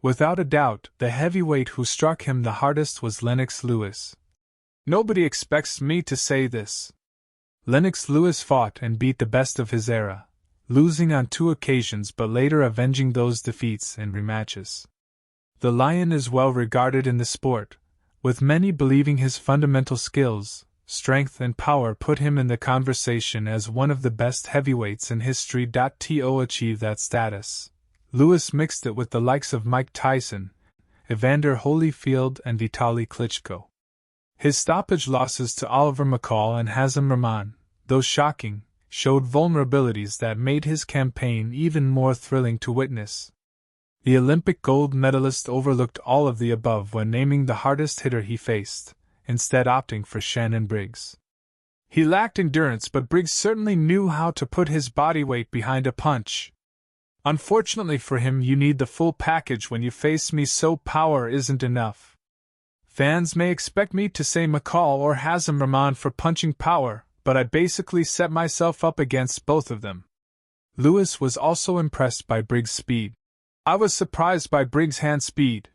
Without a doubt, the heavyweight who struck him the hardest was Lennox Lewis. Nobody expects me to say this. Lennox Lewis fought and beat the best of his era, losing on 2 occasions but later avenging those defeats in rematches. The Lion is well regarded in the sport, with many believing his fundamental skills, strength and power put him in the conversation as one of the best heavyweights in history. To achieve that status, Lewis mixed it with the likes of Mike Tyson, Evander Holyfield and Vitaly Klitschko. His stoppage losses to Oliver McCall and Hazem Rahman, though shocking, showed vulnerabilities that made his campaign even more thrilling to witness. The Olympic gold medalist overlooked all of the above when naming the hardest hitter he faced, instead opting for Shannon Briggs. He lacked endurance, but Briggs certainly knew how to put his body weight behind a punch. Unfortunately for him, you need the full package when you face me, so power isn't enough. Fans may expect me to say McCall or Hazem Rahman for punching power, but I basically set myself up against both of them. Lewis was also impressed by Briggs' speed. I was surprised by Briggs' hand speed.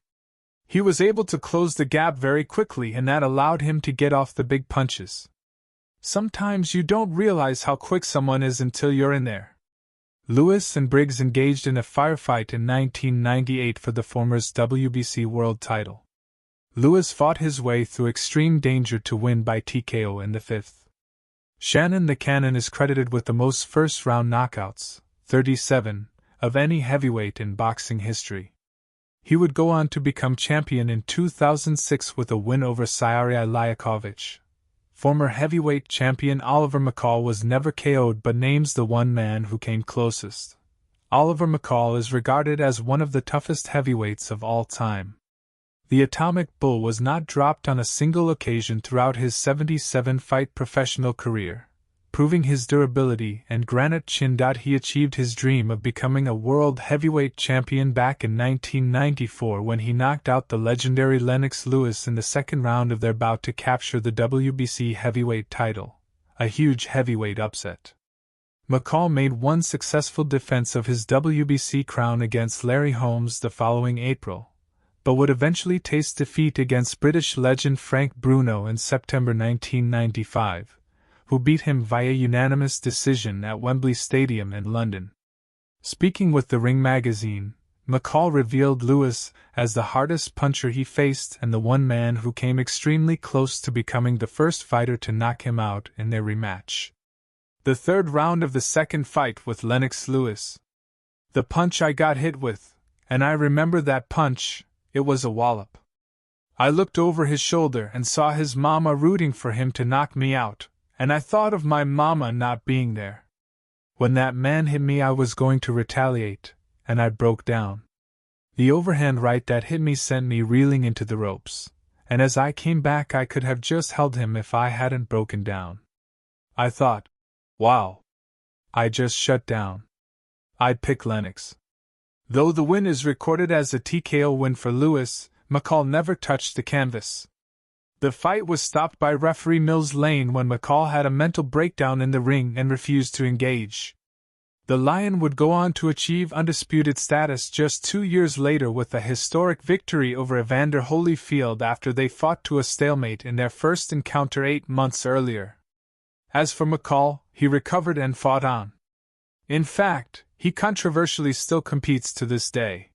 He was able to close the gap very quickly, and that allowed him to get off the big punches. Sometimes you don't realize how quick someone is until you're in there. Lewis and Briggs engaged in a firefight in 1998 for the former's WBC world title. Lewis fought his way through extreme danger to win by TKO in the 5th. Shannon the Cannon is credited with the most first-round knockouts, 37, of any heavyweight in boxing history. He would go on to become champion in 2006 with a win over Sairia Lyakovich. Former heavyweight champion Oliver McCall was never KO'd, but names the one man who came closest. Oliver McCall is regarded as one of the toughest heavyweights of all time. The Atomic Bull was not dropped on a single occasion throughout his 77-fight professional career, proving his durability and granite chin. He achieved his dream of becoming a world heavyweight champion back in 1994 when he knocked out the legendary Lennox Lewis in the 2nd round of their bout to capture the WBC heavyweight title, a huge heavyweight upset. McCall made one successful defense of his WBC crown against Larry Holmes the following April, but would eventually taste defeat against British legend Frank Bruno in September 1995. Who beat him via unanimous decision at Wembley Stadium in London. Speaking with The Ring magazine, McCall revealed Lewis as the hardest puncher he faced and the one man who came extremely close to becoming the first fighter to knock him out in their rematch. The 3rd round of the 2nd fight with Lennox Lewis. The punch I got hit with, and I remember that punch, it was a wallop. I looked over his shoulder and saw his mama rooting for him to knock me out. And I thought of my mama not being there. When that man hit me, I was going to retaliate, and I broke down. The overhand right that hit me sent me reeling into the ropes, and as I came back I could have just held him if I hadn't broken down. I thought, wow. I just shut down. I'd pick Lennox. Though the win is recorded as a TKO win for Lewis, McCall never touched the canvas. The fight was stopped by referee Mills Lane when McCall had a mental breakdown in the ring and refused to engage. The Lion would go on to achieve undisputed status just 2 years later with a historic victory over Evander Holyfield after they fought to a stalemate in their first encounter 8 months earlier. As for McCall, he recovered and fought on. In fact, he controversially still competes to this day.